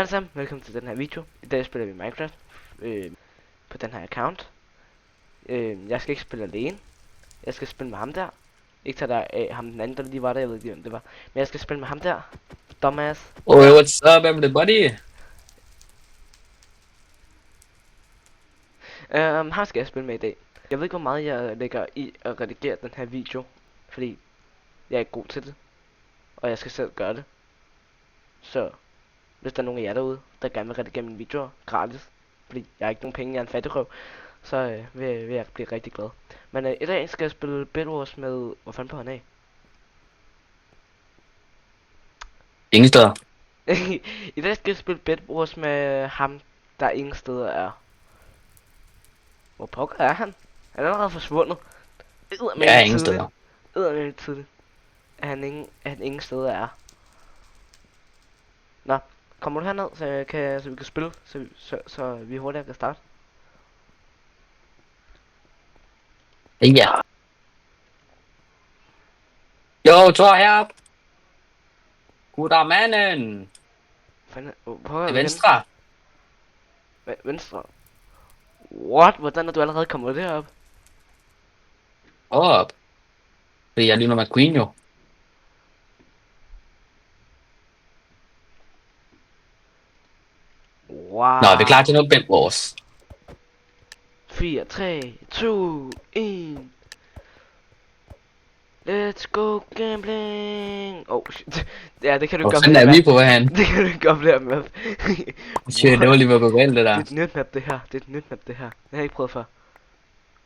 sammen, velkommen til den her video. I dag spiller vi Minecraft på den her account. Jeg skal ikke spille alene. Jeg skal spille med ham der. Ikke tage der af ham den anden, der lige var der, jeg ved ikke hvem det var. Men jeg skal spille med ham der. Dumbass. Oh, what's up, everybody? Ham skal jeg spille med i dag. Jeg ved ikke, hvor meget jeg lægger i at redigere den her video. Fordi jeg er ikke god til det. Og jeg skal selv gøre det. Så hvis der er nogen af jer derude, der gerne vil redigere mine videoer gratis, fordi jeg har ikke nogen penge, jeg er en fattigrøv, så vil jeg blive rigtig glad. Men i dag skal jeg spille Bed Wars med... Hvor fanden på han af? Ingen steder. I dag skal jeg spille Bed Wars med ham, der ingen steder er. Hvor pokker er han? Han er allerede forsvundet. Ja, ingen steder. Eddermame tidligt. At han ingen steder er. Nå, kommer du herned, så vi kan spille, så vi hurtigere kan starte? Ja. Jo, Thor herop. Goddag, manden. Fanden, hvor er Til du venstre. Venstre? What? Hvordan er du allerede kommet derop? Op. Fordi jeg er lige med McQueen, jo. Wow. Nå, er vi klar til noget Bed Wars? 4, 3, 2, 1. Let's go gambling. Oh shit. Ja, det kan du Hvor godt fanden er vi på vejen? Det kan du godt blive med. Shit, det var lige ved at gå galt, det der. Det er et nyt map, det her. Det er et nyt map, det her. Det har jeg ikke prøvet før.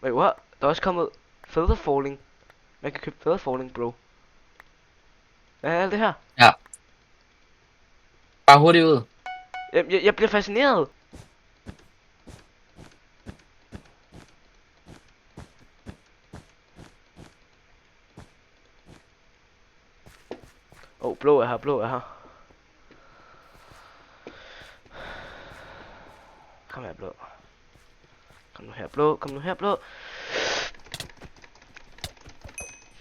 Wait, what? Der er også kommet Feather Falling. Man kan købe Feather Falling, bro. Hvad er alt det her? Ja. Bare hurtigt ud. Jeg bliver fascineret. Blå er her, blå er her. Kom her, blå. Kom nu her, blå, kom nu her, blå.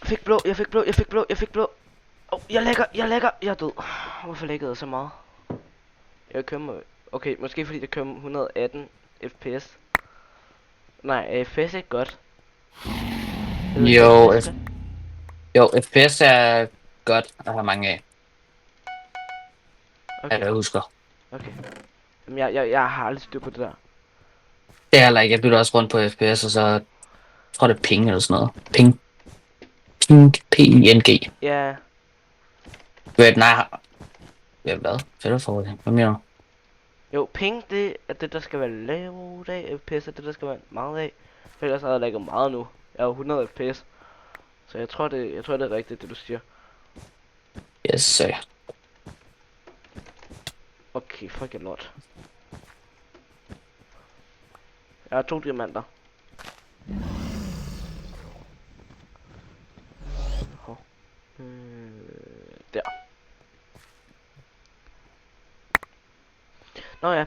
Jeg fik blå, jeg fik blå, jeg fik blå, jeg fik blå. Jeg lægger, jeg er død. Hvorfor læggede jeg så meget? Jeg kører med... Okay, måske fordi det kører 118 fps. Nej, fps er ikke godt. Jo, FPS er godt at have mange af. Okay. Jeg husker. Okay. Jamen, jeg har aldrig styr på det der. Det er heller ikke. Jeg bytter også rundt på FPS, og så... Jeg tror, det er ping eller sådan noget. Ping. P-I-N-G. Ja. Wait, nej. Hvad? Fedt for det. Hvad mener du? Jo, ping, det er det, der skal være lavt af. FPS er det, der skal være meget af. For ellers har jeg lægget meget nu. Jeg er 100 fps. Så jeg tror, det er rigtigt, det du siger. Yes, sir. Okay, fuck it lort. Jeg har 2 diamanter. Der. Nå ja,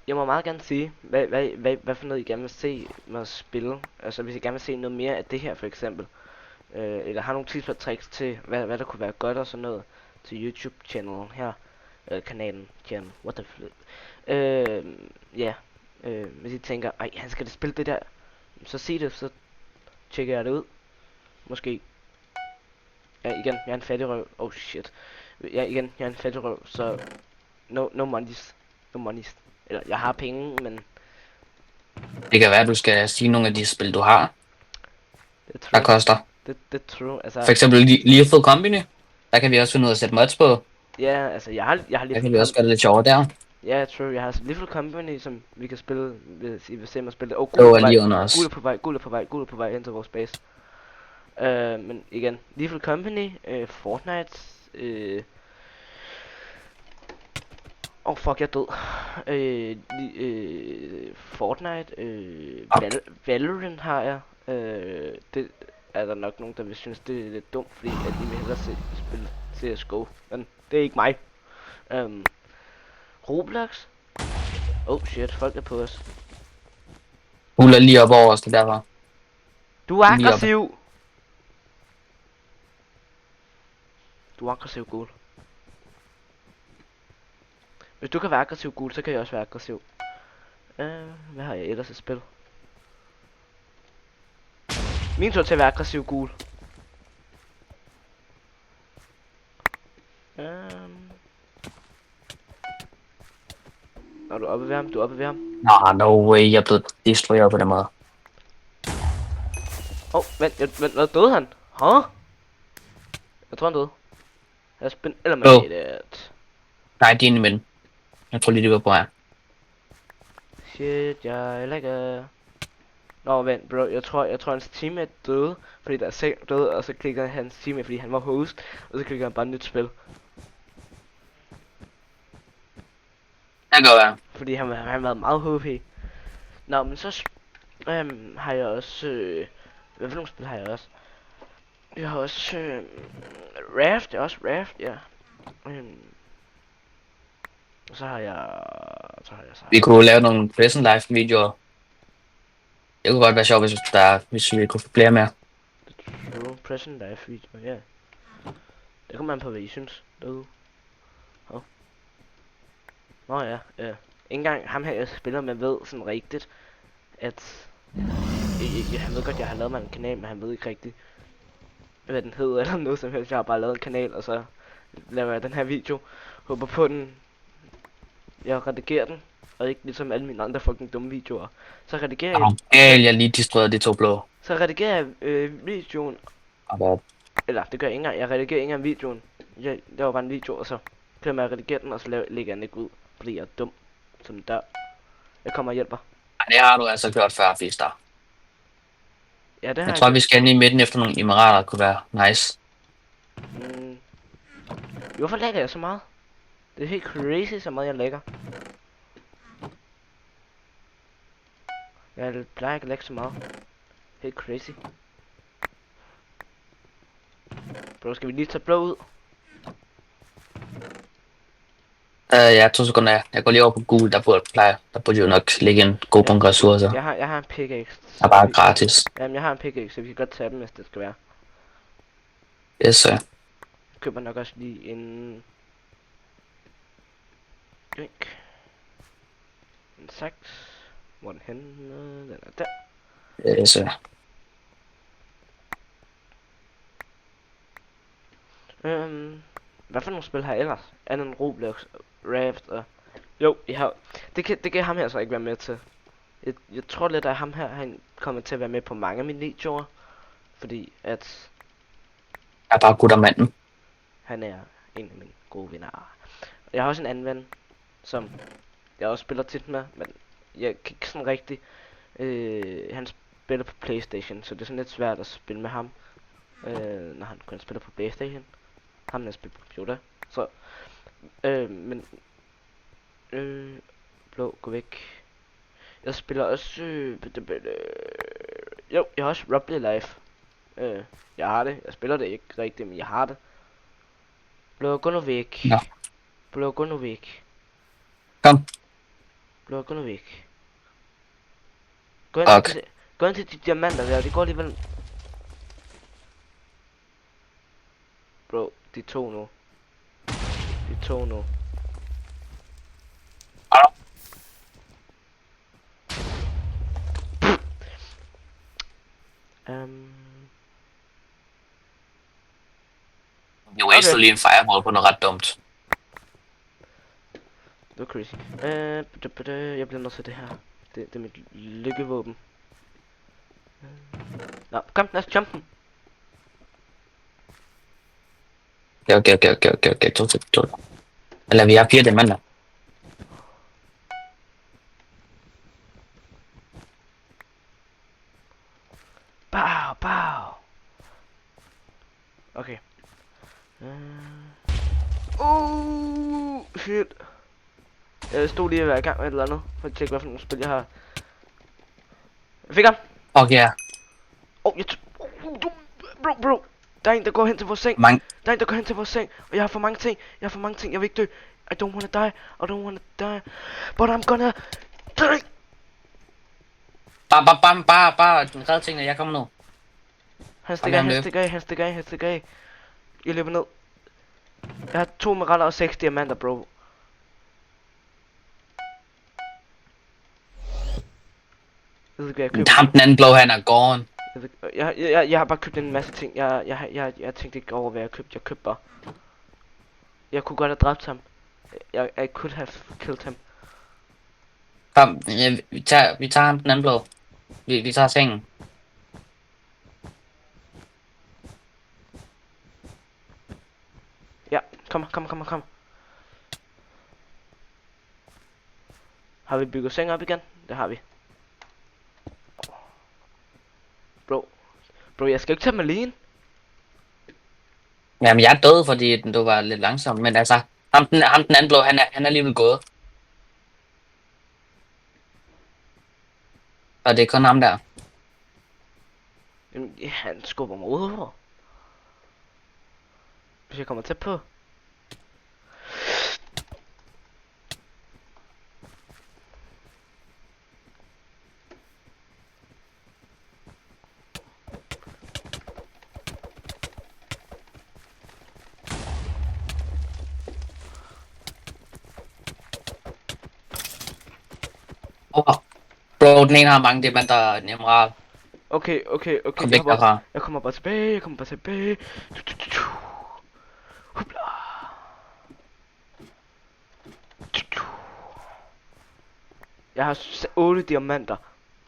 jeg må meget gerne sige, hvad for noget I gerne vil se mig spille. Altså hvis I gerne vil se noget mere af det her for eksempel. Eller har nogle tips og tricks til, hvad der kunne være godt og sådan noget til YouTube-channelen her. Kanalen, channel, what the flip. Ja, hvis I tænker, ej, han skal da spille det der, så sig det, så tjekker jeg det ud. Måske. Ja, igen, jeg er en fattigrøv. Oh shit. Ja, igen, jeg er en fattigrøv, så no monies. No monies. Eller, jeg har penge, men... Det kan være, at du skal sige nogle af de spil, du har, Det er true. der koster. Det er true, altså... For eksempel Lethal Company. Der kan vi også finde ud af at sætte mods på. Ja, altså, jeg har Der kan vi også gøre det lidt sjovere der. Ja, true. Jeg har Little Company, som vi kan spille, hvis I vil se mig spille det. Det var lige under os. Guld er på vej ind til vores base. Men igen, Little Company, Fortnite, fuck, jeg er død. Fortnite, Valorant har jeg. Det er der nok nogen, der vil synes, det er lidt dumt, fordi at de vil hellere spille CSGO. Men det er ikke mig. Roblox. Oh shit, folk er på os. Hun er lige op over os, det derfor. Du er aggressiv. Du er aggressiv, gul. Hvis du kan være aggressiv gul, så kan jeg også være aggressiv. Hvad har jeg ellers at spille? Min tur til at være aggressiv gul. Nå, du er oppe ved ham, du er oppe ved ham. Nah, no way, jeg er blevet destrueret på den måde. Vent, hvad døde han? Huh? Jeg tror han døde. Has been eliminated. Nej, de er inde i midten. Jeg tror lige, de var på her. Shit, jeg lægger. Nå, vent, bro, jeg tror hans teammate døde, fordi der er selv døde, og så klikker hans teammate, fordi han var host, og så klikker han bare nyt spil. Det kan være. Fordi han var meget HP. Nå, men så har jeg også, hvad for nogle spil har jeg også? Jeg har også, Raft, ja. Og så har jeg, Vi kunne lave nogle present live videoer. Det kunne godt være sjovt, hvis vi kunne få flere mere. True present live video, ja. Det kommer man på, hvad I synes derude. Nå ja, ikke engang ham her jeg spiller med ved sådan rigtigt, at han ved godt, jeg har lavet mig en kanal, men han ved ikke rigtigt, hvad den hedder eller noget som helst. Jeg har bare lavet en kanal, og så laver jeg den her video. Håber på den. Jeg redigerer den, og ikke ligesom alle mine andre fucking dumme videoer. Så redigerer jeg lige destrueret de to blå. Så redigerer jeg videoen. Eller det gør jeg ikke engang. Jeg redigerer ikke engang videoen. Jeg laver bare en video, og så glemmer jeg at redigere den, og så lægger jeg den ikke ud. Fordi jeg er dum som der. Jeg kommer og hjælper. Det har du altså gjort før, Fister. Ja, det har jeg tror, vi skal ind i midten efter nogle emirater, kunne være nice. Hvorfor lægger jeg så meget? Det er helt crazy, så meget jeg lægger. Jeg plejer ikke at lægge så meget. Helt crazy. Bro, skal vi lige tage blå ud? Ja, 2 sekunder. Jeg går lige over på Google, der burde jo nok ligge en god bunke ressourcer. Jeg har en pickaxe. Der er bare gratis. Jamen, jeg har en pickaxe, så vi kan godt tage dem, hvis det skal være. Yes, sir. Jeg køber nok også lige en... drink. En saks. Hvor er den henne? Den er der. Yes, sir. Hvad for nogle spil har jeg ellers? Andet end Roblox, Raft og... Jo, jeg har... Det kan ham her så ikke være med til. Jeg tror lidt, at ham her, han kommer til at være med på mange af mine videoer. Fordi at... Jeg er bare guttermanden. Han er en af mine gode venner. Jeg har også en anden ven, som jeg også spiller tit med, men jeg kan ikke sådan rigtig... han spiller på PlayStation, så det er sådan lidt svært at spille med ham. Når han kun spiller på PlayStation. Ham der spiller på computer. Så... men... blå, gå væk. Jeg spiller også... jo, jeg har også Roblox Live. Jeg har det. Jeg spiller det ikke rigtigt, men jeg har det. Blå, gå nu væk. Ja. Blå, gå nu væk. Kom. Blå, gå nu væk. Gå ind til de diamanter der, det går alligevel. Bro, de to nu. Jeg wastede lige en fireball på noget ret dumt. Det var crazy. Jeg bliver nødt til det her. Det er mit lykkevåben. Nå, kom, lad os jump den. Okay. To. Eller vi har 4 diamanter. Bow. Okay. Shit. Jeg stod lige at være i gang med et eller andet, for at tjekke hvad for nogle spil jeg har. Jeg fik ham. Okay. Bro. Der er en der går hen til vores seng. Der er en der går hen til vores seng, og jeg har for mange ting. Jeg vil ikke dø. I don't wanna die. But I'm gonna die. Bare den redde tingene, jeg kommer nu. Han stikker af. Jeg løber ned. Jeg har 2 miraler og 6 diamanter, bro. Jeg ved ikke, hvad jeg køber. Ham den anden blå, han er gone. Jeg har bare købt en masse ting. Jeg tænkte ikke over, hvad jeg købte. Jeg købte bare. Jeg kunne godt have dræbt ham. I could have killed him. Kom, vi tager ham den anden blå. Vi tager sengen. Ja, kom. Har vi bygget seng op igen? Det har vi. Bro, jeg skal ikke tage dem alene. Jamen, jeg er død, fordi du var lidt langsom. Men altså, ham den anden blå, han er alligevel gået. Og det er kun ham der. Jamen, ja, han skubber mig ud. Hvis jeg kommer tæt på. Bro, den ene har mange diamanter, en emerald. Okay. Kom væk derfra. Jeg kommer bare tilbage. Hupla. Jeg har 8 diamanter.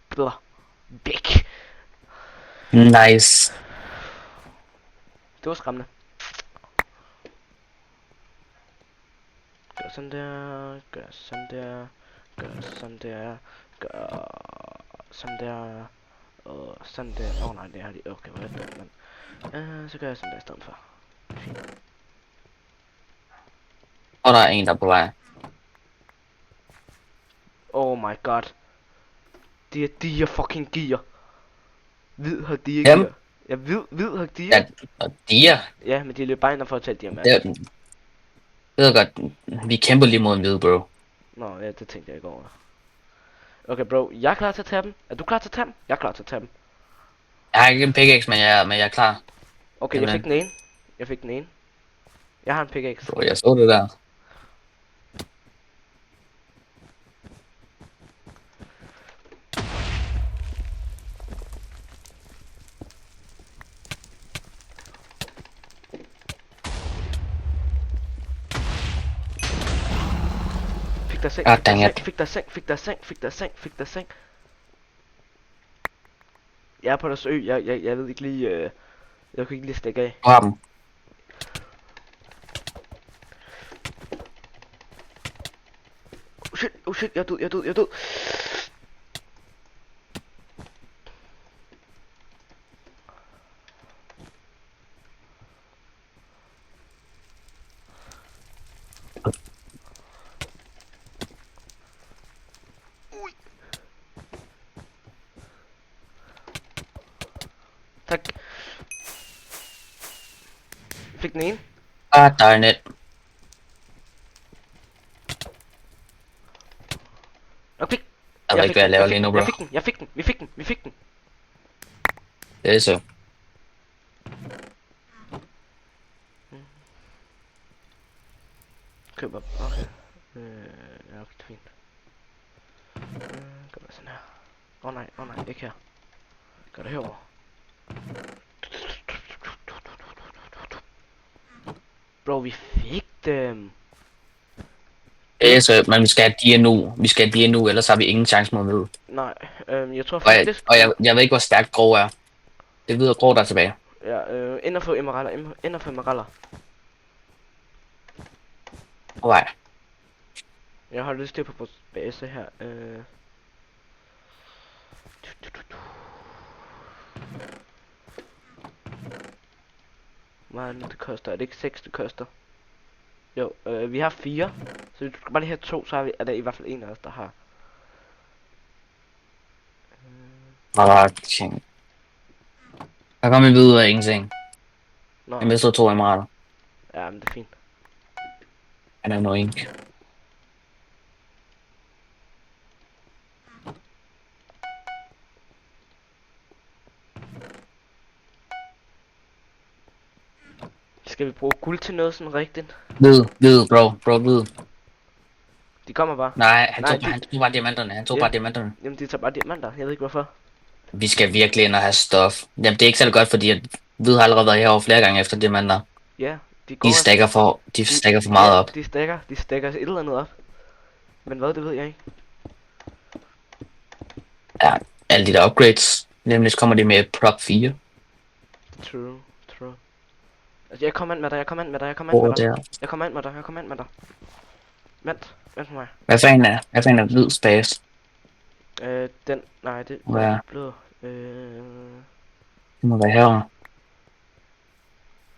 Blah. Væk. Nice. Det var skræmmende. Gør sådan der. Gør sådan der. Og sådan der. Nej, det har de. Okay, hvor er det, mand. Så gør jeg sådan der i stedet for. Fint. Og der er en, der er på vej. Oh my god. De er fucking gear. Hvid har de ikke. Jamen. Ja, hvid har de. Ja, og de er. Ja, men de løber bare ind og får tage diamant. Jeg ved godt, vi kæmper lige mod en hvid, bro. Nå, ja, det tænkte jeg ikke over. Okay, bro, jeg er klar til at tage dem. Er du klar til at tage dem? Jeg er klar til at tage dem. Jeg har ikke en pickaxe, men jeg er klar. Okay, jeg fik den ene. Jeg har en pickaxe. Bro, jeg så det der. Fik der seng. Jeg er på deres ø. Jeg ved ikke lige. Jeg kan ikke lige stikke af. Du har dem. Oh shit, jeg er død. Tak. Jeg fik den ene. Darn it. Jeg ved ikke, hvad jeg laver lige nu, bro. Vi fik den. Det er så. Køb op. Okay. Ja, okay, fint. Gør det sådan her. Åh nej, ikke her. Gør det herovre. Bro, vi fik dem. Det er så, men vi skal have de nu. Ellers har vi ingen chance mod hvid. Nej, jeg tror faktisk... Og jeg ved ikke, hvor stærkt grå er. Det ved grå, der er tilbage. Ja, ind og få emeraller. Nej. Jeg har lyst til på vores base her. Hvad er det, det koster? Er det ikke 6, det koster? Jo, vi har 4. Så du skal bare lige have 2, så er der i hvert fald en af os, der har. Ting. Der kommer vi ud af ingenting. Nå. Jeg mistede 2 emeraller. Ja, men det er fint. Han er annoying. Skal vi bruge guld til noget sådan rigtigt? Hvid, bro, hvid. De kommer bare. Nej, Nej, han tog bare diamanterne. Han tog ja, bare diamanterne. jamen de tager bare diamanter. Jeg ved ikke hvorfor. Vi skal virkelig ind og have stof. Jamen, det er ikke særlig godt, fordi at hvid har allerede været herovre flere gange efter diamanter. Ja, de går De de, stacker for meget ja, op. de stacker et eller andet op. Men hvad, det ved jeg ikke. Ja, alle de der upgrades. Nemlig så kommer de med prop 4. True. Altså, jeg kommer ind med dig. Jeg kommer ind med dig. Der. Jeg kommer ind med dig. Vent på mig. Hvad fanden er hvid space? Nej, det Hvad er er? blå. Det må være herovre.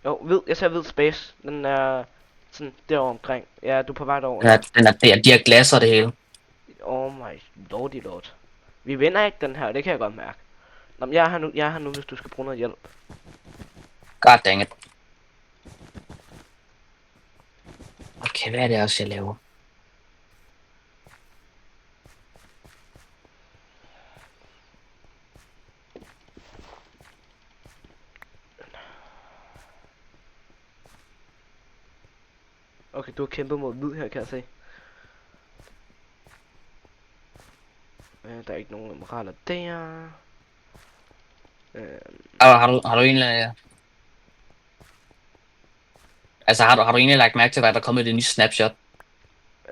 Jo, jeg ser hvid space. Den er sådan derovre omkring. Ja, du er på vej derover. Ja, den er der. De har glas og det hele. Oh my lord. Vi vinder ikke den her, det kan jeg godt mærke. Nå, men jeg er her nu, hvis du skal bruge noget hjælp. God dang it. Okay, hvad er det også, jeg laver? Okay, du har kæmpet mod hvid her, kan jeg se. Der er ikke nogen emeralder der. Har du egentlig... Altså, har du egentlig lagt mærke til, hvad der er kommet i det nye snapshot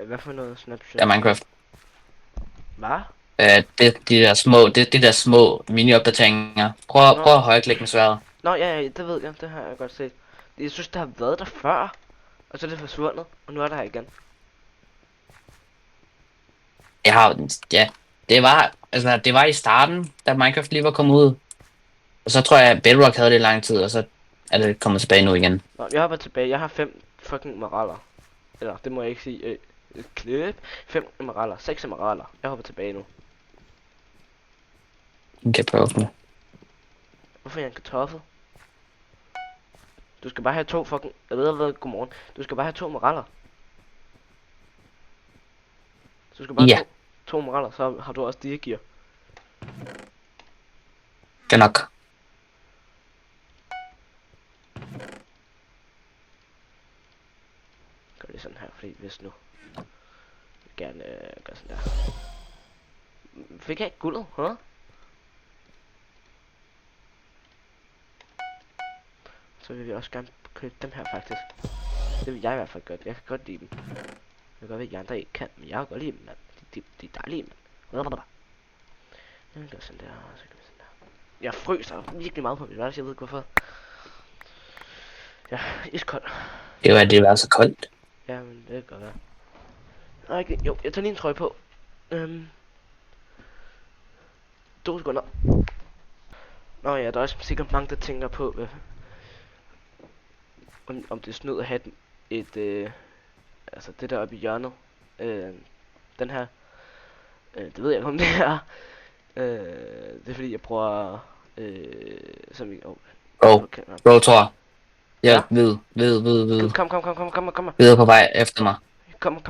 Hvad for noget snapshot? af Minecraft? Hvad? De der små mini-opdateringer. Prøv at højreklikke med sværet. Nå, ja, det ved jeg. Det har jeg godt set. Jeg synes, det har været der før. Og så er det forsvundet. Og nu er det her igen. Ja, det var i starten, da Minecraft lige var kommet ud. Og så tror jeg, at Bedrock havde det i lang tid, og så er det kommet tilbage nu igen. Nå, jeg hopper tilbage. Jeg har 5 fucking emeralder. Eller, det må jeg ikke sige. Klip. 5 emeralder. 6 emeralder. Jeg hopper tilbage nu. Den kan jeg prøve med. Hvorfor er jeg en kartoffel? Du skal bare have 2 fucking... Jeg ved hvad, godmorgen. Du skal bare have 2 emeralder. Så du skal bare have 2 emeralder, så har du også diagear. Det er nok. Gør det sådan her, fordi hvis nu... Jeg vil gerne gøre sådan der. Fik jeg ikke guldet, huh? Så vil vi også gerne købe dem her faktisk. Det vil jeg i hvert fald godt. Jeg kan godt lide dem. Jeg kan godt ved, at I andre ikke kan, men jeg kan godt lide dem, mand. De er dejlige, mand. Jeg vil gøre sådan der, så kan vi sådan der. Jeg fryser virkelig meget på mit værelse, jeg ved ikke hvorfor. Ja, iskold. Det var det var så koldt. Ja, men det kan godt være. Nej, ikke, jo, jeg tager lige en trøje på. 2 sekunder. Nå ja, der er også sikkert mange, der tænker på, om det er snyd at have et altså det der oppe i hjørnet. Den her. Det ved jeg ikke, om det er. Det er fordi, jeg bruger... som i... Okay, Thor. Jeg ved. Kom. Ved på vej efter mig. Kom.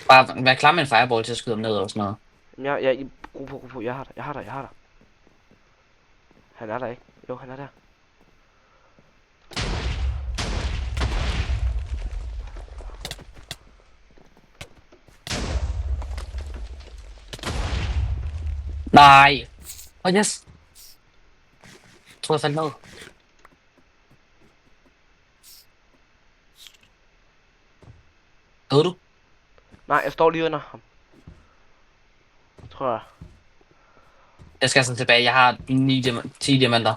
Bare vær klar med en fireball til at skyde ham ned og sådan noget. Ja, ro på. Jeg har dig. Han er der ikke. Jo, han er der. Nej. Yes. Jeg tror, jeg faldt ned. Ved du? Nej, jeg står lige under ham. Tror jeg. Jeg skal sådan tilbage. Jeg har 10 diamanter.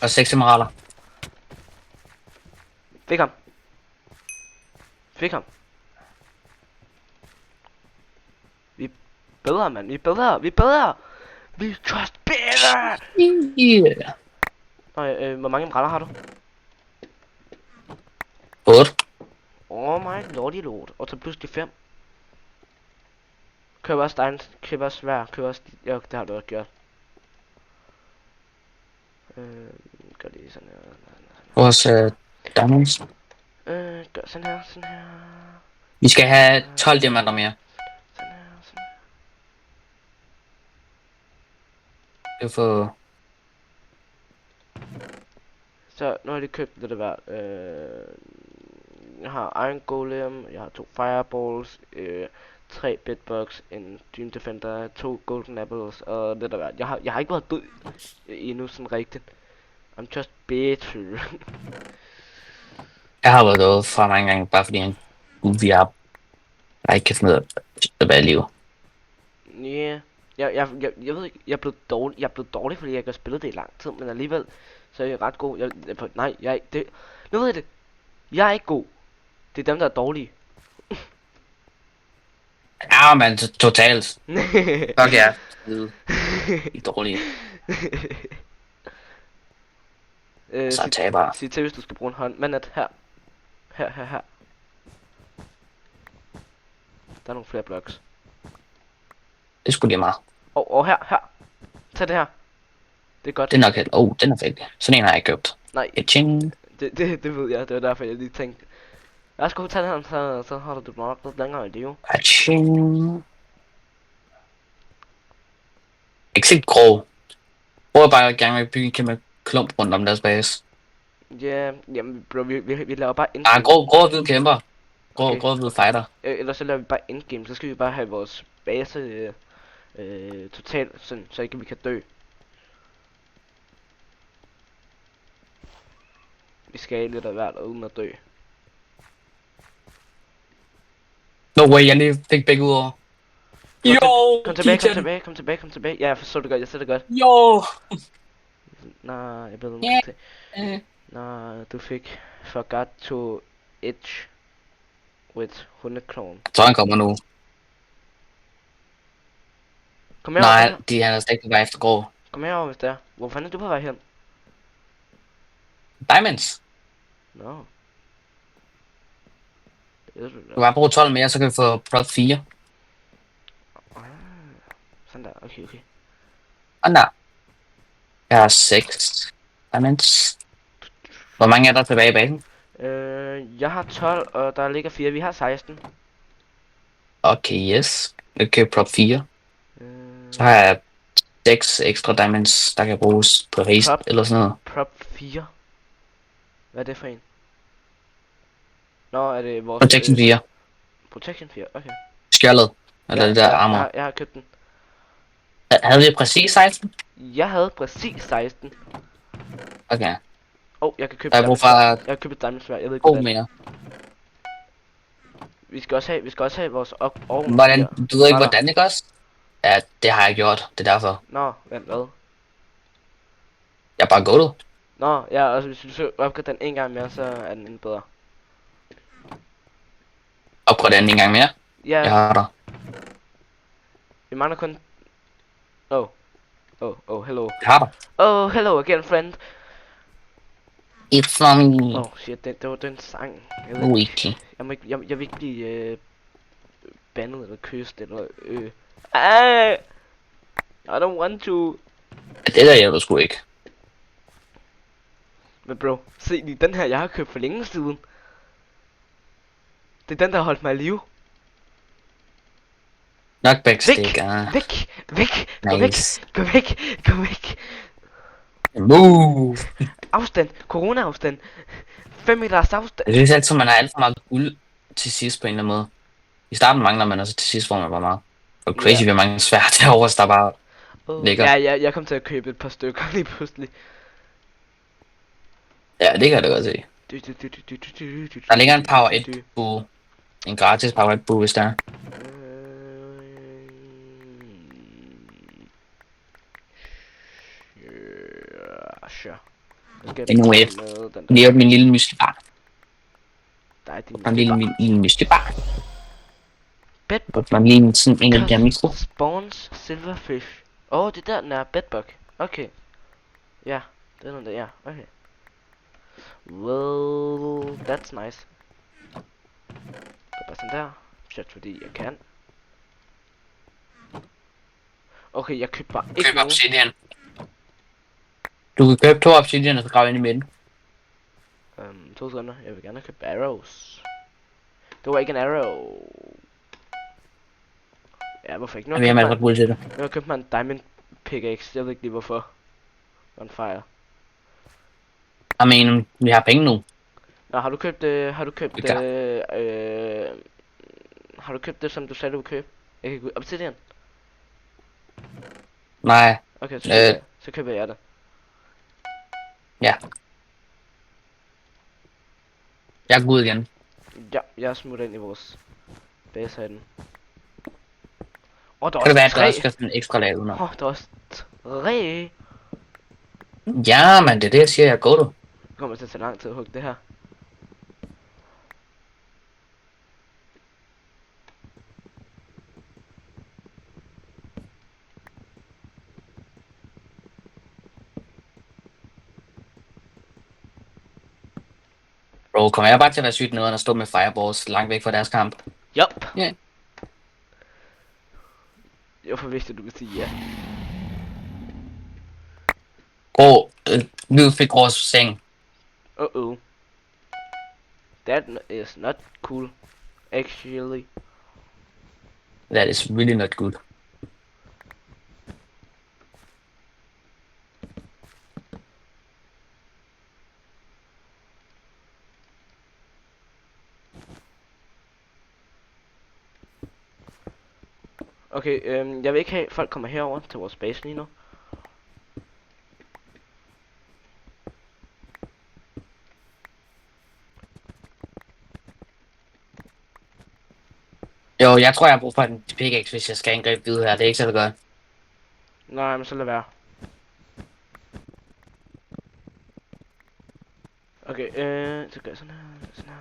Og 6 emeralder. Fik ham. Vi er bedre, mand. Vi er bedre. Vi er just better. Yeah. Nå, hvor mange emeralder har du? 8. My lordy lord. Og så pludselig 5. Køb også stein, køb også svær, køb også... Jo, det har du også gjort. Gør det sådan her. Vores diamonds. Gør sådan her. Vi skal have 12 diamanter mere. Sådan her. Det får... Så nu har de købt det der Jeg har Iron Golem, jeg har 2 Fireballs, 3 Bedbugs, en Dream Defender, 2 Golden Apples og lidt af hvert. Jeg har ikke været død endnu sådan rigtigt. I'm just bitter. Jeg har været død fra mange gange, bare fordi vi har bare ikke kan finde ud af at være i live. Yeah. Jeg ved ikke, jeg er blevet dårlig, fordi jeg ikke har spillet det i lang tid, men alligevel, så er jeg ret god. Nej, nu ved jeg det. Jeg er ikke god. Det er dem, der er dårlige. Ja, men totalt. Fuck ja. I dårlige. Så taber. Sig til, hvis du skal bruge en hånd. Men at her. Her. Der er nogle flere blocks. Det skulle lige meget. Og her. Tag det her. Det er godt. Det er nok helt... den er fæk. Sådan en har jeg købt. Nej. Etching. Det ved jeg. Det var derfor, jeg lige tænkte. Jeg skal tage den her, så har du nok lidt længere i live. Etching. Ikke så grå. Prøv bare gerne at bygge en kæmpe klump rundt om deres base. Ja, jamen bro, vi laver bare Ah, grå og hvide kæmper. Grå og hvide fighter. Ellers så laver vi bare endgame, så skal vi bare have vores base totalt, sådan, så ikke vi kan dø. Vi skal lidt af hvert uden at dø. No way, jeg lige fik begge ud over. Kom tilbage. Ja, jeg forstår det godt, jeg ser det godt. Jo! Nej, jeg blev Yeah. til. Nej, du fik forgot to edge with hundeklon. Så han kommer nu. Kom herover. Nej, de er stadig på vej efter grå. Kom herover, hvis det er. Hvor fanden er du på vej hen? Diamonds. Nå. Det ved du Du da. kan bare bruge 12 mere, så kan vi få prop 4. Sådan der, okay. Og nej. Jeg har 6 diamonds. Hvor mange er der tilbage i basen? Jeg har 12, og der ligger 4. Vi har 16. Okay, yes. Jeg kan prop 4. Øh, Så har jeg 6 ekstra diamonds, der kan bruges på race Prop. eller sådan noget. Prop 4. Hvad er det for en? Nå, er det vores... Protection 4. Protection 4, okay. Skjoldet. Eller det der armor. Jeg har købt den. Havde vi præcis 16? Jeg havde præcis 16. Okay. Jeg kan købe Jeg har brug for Jeg har købt et diamond sværd, jeg ved ikke 2 hvordan. mere. Vi skal også have vores ovn. Hvordan, her. du ved ikke, Brænder. hvordan det gør? Ja, det har jeg gjort. Det er derfor. Nå, vent, hvad? Jeg er bare gået. Nå, ja, altså hvis du så opgør den en gang mere, så er den endnu bedre. Opgradere den en gang mere. Ja, Jeg har der. vi mangler kun... Hello. Jeg har der. Oh, hello again, friend. It's for me. Shit, det var den sang. Wiki. Jeg vil ikke blive bandet eller kysset eller I don't want to. Det der hjælper sgu ikke. Men bro, se lige den her, jeg har købt for længe siden. Det er den, der har holdt mig i live. Knockback stick. Væk. Gå væk. Move. Afstand. Corona-afstand. 5 meters afstand. Jeg synes altid, man har alt for meget guld til sidst på en eller anden måde. I starten mangler man, og så til sidst får man bare meget. Og crazy, hvor mange svært derovre, der bare ligger. Ja, jeg kom til at købe et par stykker lige pludselig. Ja, det kan jeg da godt se. Der ligger en power 1 bue. En gratis power 1 bue, hvis der er. Sure. Anyway, lige min lille mystibar. Der er din Man lille mystibar. bedbug. Man lige sådan en af de her mikro. Spawns silverfish. Det der, den er bedbug. Okay. Ja, det er den der, ja. Okay. Well, that's nice. Bare sådan der. Shit, fordi jeg kan. Okay, jeg køber bare ikke Køb nogen. obsidian. Du kan købe 2 obsidian, og så grave ind i midten. 2 sekunder. Jeg vil gerne købe arrows. Det var ikke en arrow. Ja, hvorfor ikke? Nu Jeg har guld til det. har jeg købt mig en diamond pickaxe. Jeg ved ikke lige hvorfor. On fire. I mean, vi har penge nu. Nå, har du købt, Vikar. har du købt det, som du sagde, du ville købe? Jeg kan gå Obsidian. Nej. Okay, Øh, så køber jeg det. ja. Jeg er god igen. Ja, jeg smutter ind i vores base herinde. Der er Kan det også være, at der også 3. skal sådan ekstra lag under? Der er også 3. Ja, men det er det, jeg siger, jeg går du. Det kommer til at tage lang tid at hugge det her. Bro, kommer jeg bare til at være sygt nederen og stå med fireballs langt væk fra deres kamp? Yup. Ja. Yeah. Jeg forvidste, at du vil sige ja. Bro, nu fik vores seng. Uh-oh. That is not cool. Actually. That is really not good. Okay, jeg vil ikke have, at folk kommer herover til vores base lige nu. Jo, jeg tror, jeg har brug for en pickaxe, hvis jeg skal angribe hvide her. Det er ikke så godt. Nej, men så lad være. Okay, så gør jeg sådan her, sådan her.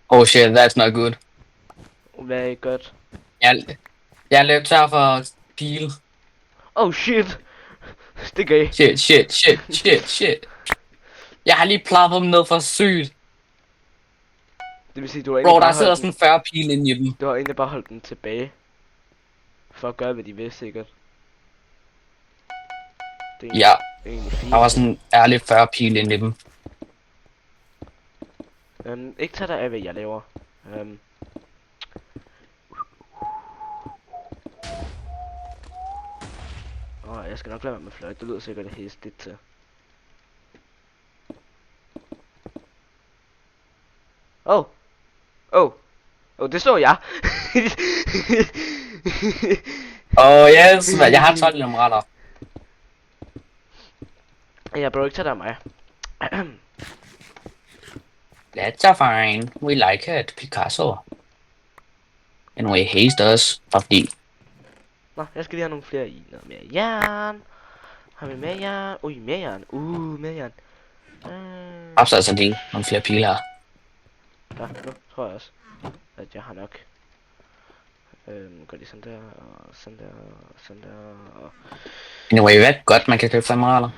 Oh shit, that's not good. Very good. Jeg løb tør for pil. Oh shit! Det gør jeg. Shit. Jeg har lige plappet dem ned for sygt. Det vil sige, du har Bro, egentlig der bare sidder holdt sådan 40 pil inde i dem. Du har egentlig bare holdt den tilbage. For at gøre, hvad de vil, sikkert. Det er Ja, egentlig fint. der var sådan ærligt 40 pil inde i dem. Ikke tage dig af, hvad jeg laver. Jeg skal nok lade være med fløjt. Det lyder sikkert hæsligt til. Det så jeg. Yes, jeg har 12 numerater. Jeg bør ikke tage dig af mig. That's a fine. We like it, Picasso. Anyway, haste us, fordi... Nå, jeg skal lige have nogle flere i. Noget mere jern. Har vi mere jern? Ui, mere jern. Mere jern. Altså lige nogle flere pile her. Ja, nu tror jeg også, at jeg har nok. Går lige sådan der, og sådan der, og sådan der, og... Anyway, hvad godt man kan købe 5 numerater?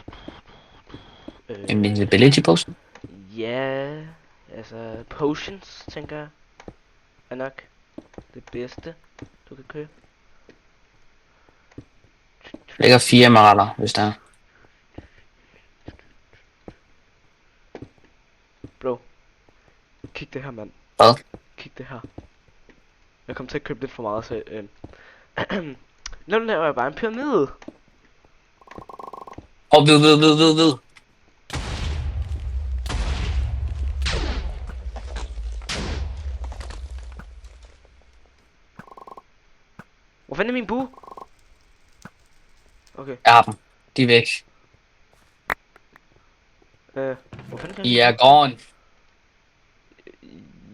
Invisibility potion? Ja, altså potions, tænker jeg, er nok det bedste, du kan købe. Ligger 4 numerater, hvis der er. Bro, kig det her, mand. Hvad? Kig det her. Jeg kom til at købe lidt for meget, så nu laver jeg bare en pyramide. Ved. Hvor fanden er min bue? Okay. Jeg har dem. De er væk. Hvor fanden kan I er gone.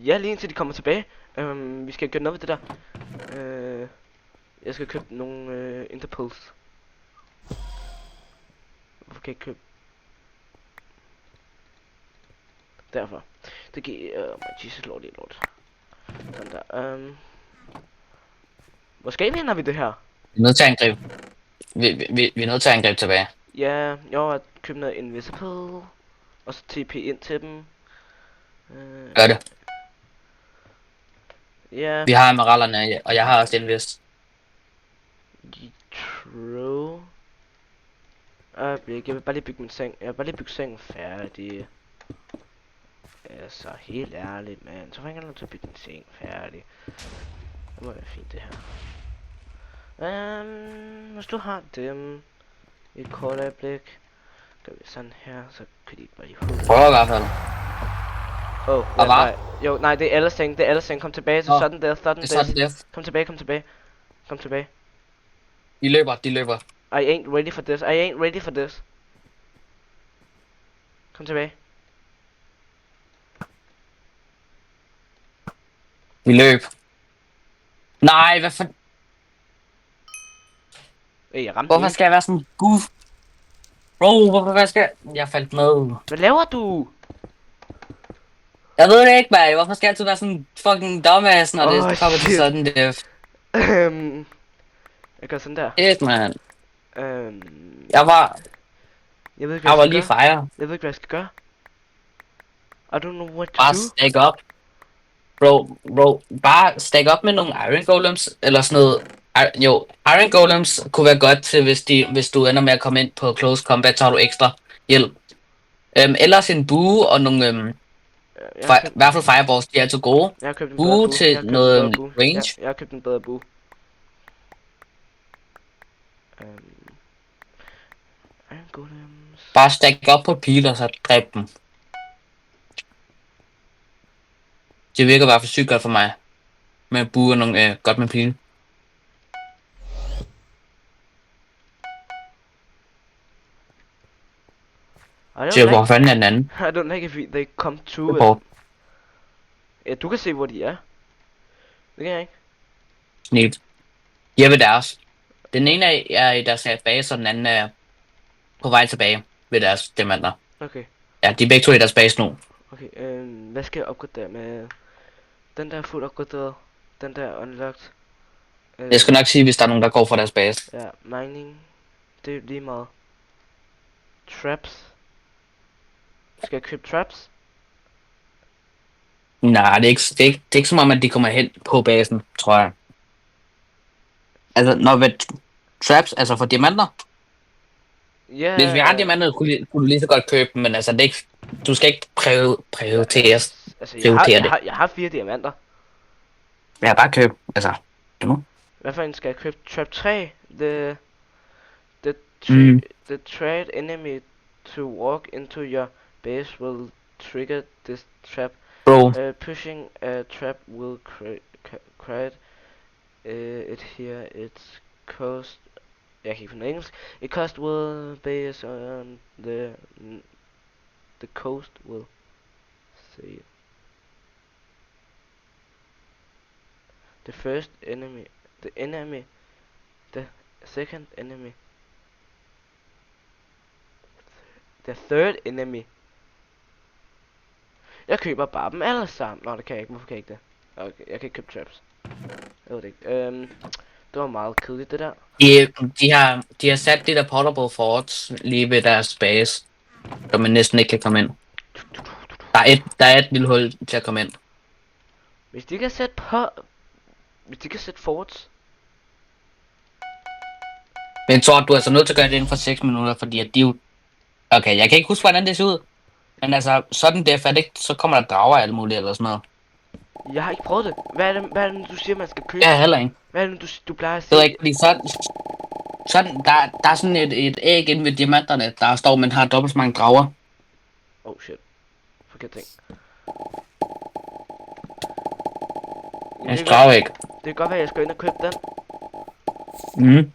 Ja, lige indtil de kommer tilbage. Vi skal gøre noget ved det der. Jeg skal købe nogle interpulse. Hvorfor kan jeg ikke købe? Derfor. Det giver my Jesus lord, lord. Sådan der. Hvor skal vi hen, har vi det her? Vi er nødt til at angribe. Vi er nødt til at angribe tilbage. Ja, jeg har købt noget invisible. Og så TP ind til dem. Gør det. Ja. Vi har emeralderne, og jeg har også invest. True. Øjeblik, jeg vil bare lige bygge min seng. Jeg vil bare lige bygge sengen færdig. Altså, helt ærligt, mand. Så får jeg ikke lov til at bygge min seng færdig. Det må være fint, det her. Hvis du har dem i et kort øjeblik. Gør vi sådan her, så kan de ikke bare lige få. Prøver i hvert fald. Ja, Og hvad? nej. Jo, nej, det er Ellesing, det er Ellesing. Kom tilbage til sudden death, sudden Det er sådan death. det. Kom tilbage, kom tilbage. Kom tilbage. De løber. I ain't ready for this, I ain't ready for this. Kom tilbage. De løb. Nej, hvad for... Jeg ramte Hvorfor den. skal jeg være sådan goof? Bro, hvorfor skal jeg faldt med? Hvad laver du? Jeg ved det ikke, mand. Hvorfor skal jeg altid være sådan fucking dumbass, når det kommer til shit. sådan det? Jeg gør sådan der. Shit, man. Jeg var ved ikke, hvad Jeg var jeg lige skal gøre. fejre. Jeg ved ikke, hvad jeg skal gøre. I don't know what to Bare do. stack op. Bro, bare stack op med nogle Iron Golems, eller sådan noget. Iron Golems kunne være godt til, hvis du ender med at komme ind på Close Combat, så har du ekstra hjælp. Ellers en bue og nogle, i hvert fald Fireballs, de er altid gode. Jeg har købt en Bue bedre bue. til Jeg har købt en noget bedre bue. range. Jeg har købt en bedre bue. Iron Golems. Bare stack op på pil og så dræb dem. Det virker i hvert fald sygt godt for mig. Med bue og nogle, godt med pil. Se, hvor fanden er den anden? I don't like if they come to Det it. er Ja, du kan se, hvor de er. Det kan jeg ikke. snilt. De er ved deres. Den ene er i deres base, og den anden er på vej tilbage ved deres diamanter. Okay. Ja, de er begge to i deres base nu. Okay, hvad skal jeg opgradere med? Den der er fuldt opgraderet. Den der er unlocked. Jeg skal nok sige, hvis der er nogen, der går fra deres base. Ja, mining. Det er lige meget. Traps. Skal jeg købe traps? Nej, det er ikke som om, at de kommer hen på basen, tror jeg. Altså, når vi traps, altså for diamanter. Ja. Hvis vi har diamanter, kunne du lige så godt købe dem, men altså, det er ikke, du skal ikke prioritere. Altså, prioritere jeg har 4 diamanter. Ja, bare køb, altså. Hvad for en skal jeg købe? Trap 3? The trade enemy to walk into your base will trigger this trap. Bro. Pushing a trap will create it here. It's cost. Jeg kan ikke finde engelsk. It cost will base on the coast will see it. The first enemy, the second enemy, the third enemy. Jeg køber bare dem alle sammen. Nå, det kan jeg ikke. Hvorfor kan jeg ikke det? Okay, jeg kan ikke købe traps. Jeg ved det ikke. Det var meget kedeligt, det der. De har sat de der portable forts lige ved deres base, så man næsten ikke kan komme ind. Der er et lille hul til at komme ind. Hvis de kan sætte forts. Men jeg tror, du er så nødt til at gøre det inden for 6 minutter, fordi at de jo... Okay, jeg kan ikke huske, hvordan det ser ud. Men altså, sådan det er ikke, så kommer der drager og alt muligt eller sådan noget. Jeg har ikke prøvet det. Hvad er det du siger, man skal købe? Ja, heller ikke. Hvad er det, du plejer at sige? Det ved ikke, fordi sådan der er sådan et æg inde ved diamanterne, der står, man har dobbelt så mange drager. Oh shit. Forkert ting. En drageæg. Det kan godt være, at jeg skal ind og købe den. Mhm.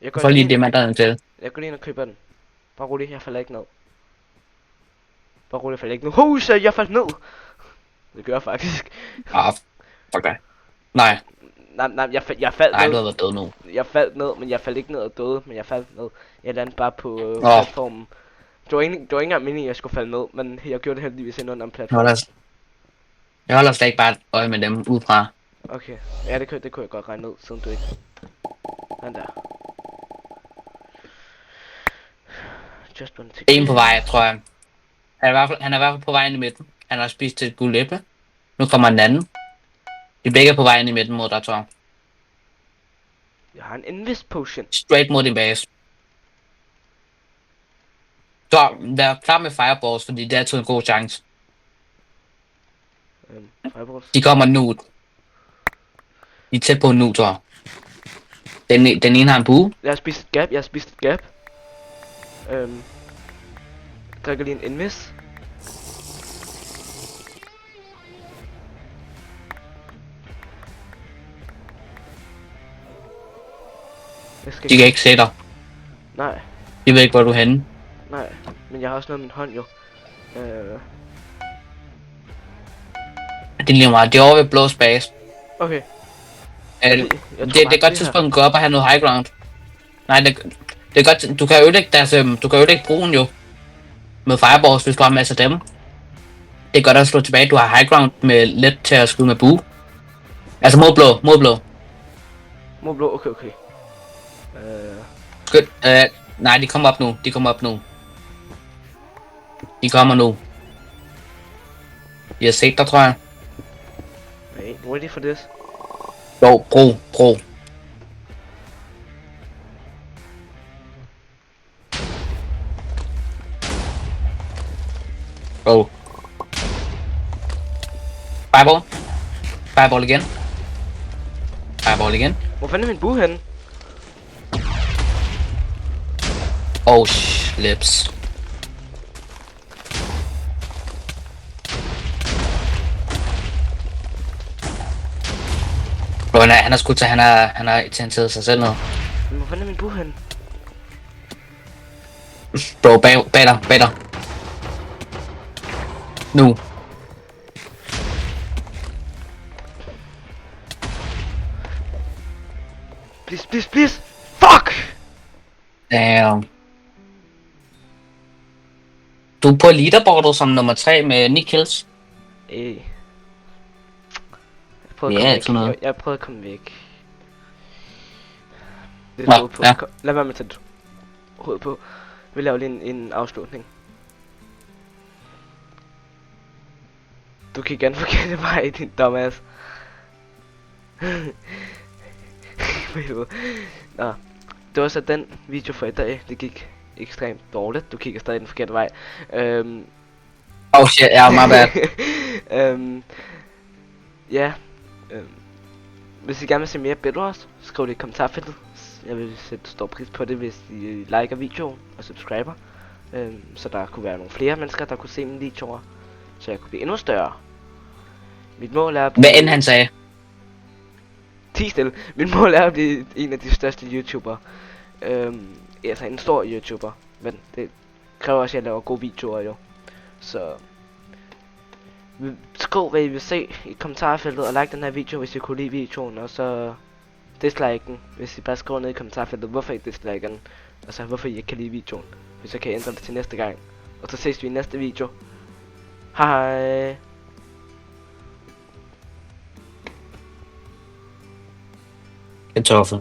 Jeg får lige diamanterne til. Jeg går lige ind og køber den. Bare rolig, jeg falder ikke ned. Bare rolig, jeg falder ikke ned. Oh shit, jeg faldt ned! Det gør jeg faktisk. Fuck dig. Nej. Nej, jeg faldt ned. Nej, du har været død nu. Jeg faldt ned, men jeg faldt ikke ned og døde, men jeg faldt ned. Jeg landede bare på platformen. Det var ikke engang meningen, at jeg skulle falde ned, men jeg gjorde det heldigvis ind under en platform. Jeg holder slet ikke bare et øje med dem udefra. Okay, ja det kunne jeg godt regne ud, siden du ikke... Den der. Just one ticket. En på vej, tror jeg. Han er i hvert fald på vej ind i midten. Han har spist et guld æble. Nu kommer en anden. De begge er på vej ind i midten mod dig, tror jeg. Jeg har en invis potion. Straight mod din base. Så vær klar med fireballs, fordi det er altid en god chance. Fireballs. De kommer nu. De er tæt på nu, tror jeg. Den ene har en bue. Jeg har spist et gap. Drikker lige en Envis. De kan ikke se dig. Nej, De ved ikke, hvor du er henne. nej. Men jeg har også noget i min hånd jo. Det er lige meget. Det er over ved blå space. Okay. Det er et godt tidspunkt at gå op og have noget high ground. Nej, det er godt. Du kan ødelægge deres, du kan ødelægge broen jo. Med fireballs, hvis du har masser af dem. Det er godt at slå tilbage. Du har high ground med let til at skyde med bue. Altså mod blå. Mod blå, okay. Good. Nej, de kommer op nu. De kommer nu. Jeg har set dig, tror jeg. Hey, ready for this? Jo, bro. Bro. Fireball igen. Hvor fanden er min bue henne? Oh, lips. Bro, han har skudt til, han har tændt sig selv noget. Men hvor fanden er min bue henne? Bro, bag dig. Nu. Please. Fuck! Damn. Du er på leaderboardet som nummer 3 med 9 kills. Jeg prøvede at komme væk. Det er på. Ja. Lad være med at tage hovedet på. Vi laver lige en afslutning. Du kan gerne forkerte mig, din dumbass. Nå, det var så den video for i dag. Det gik ekstremt dårligt. Du kigger stadig den forkerte vej. Oh shit, ja, my bad. Ja. Hvis I gerne vil se mere Bedwars, skriv det i kommentarfeltet. Jeg vil sætte stor pris på det, hvis I liker videoen og subscriber. Så der kunne være nogle flere mennesker, der kunne se mine videoer. Så jeg kunne blive endnu større. Mit mål er at Hvad end han sagde. 10 stille. Mit mål er at blive en af de største YouTubere. Altså en stor YouTuber. Men det kræver også, at jeg laver gode videoer jo. Så skriv hvad I vil se i kommentarfeltet, og like den her video, hvis I kunne lide videoen. Og så dislike den, hvis I bare skriver ned i kommentarfeltet, hvorfor I disliker den. Og så hvorfor I ikke kan lide videoen. Hvis jeg kan ændre det til næste gang. Og så ses vi i næste video. Hej. Kartoffel.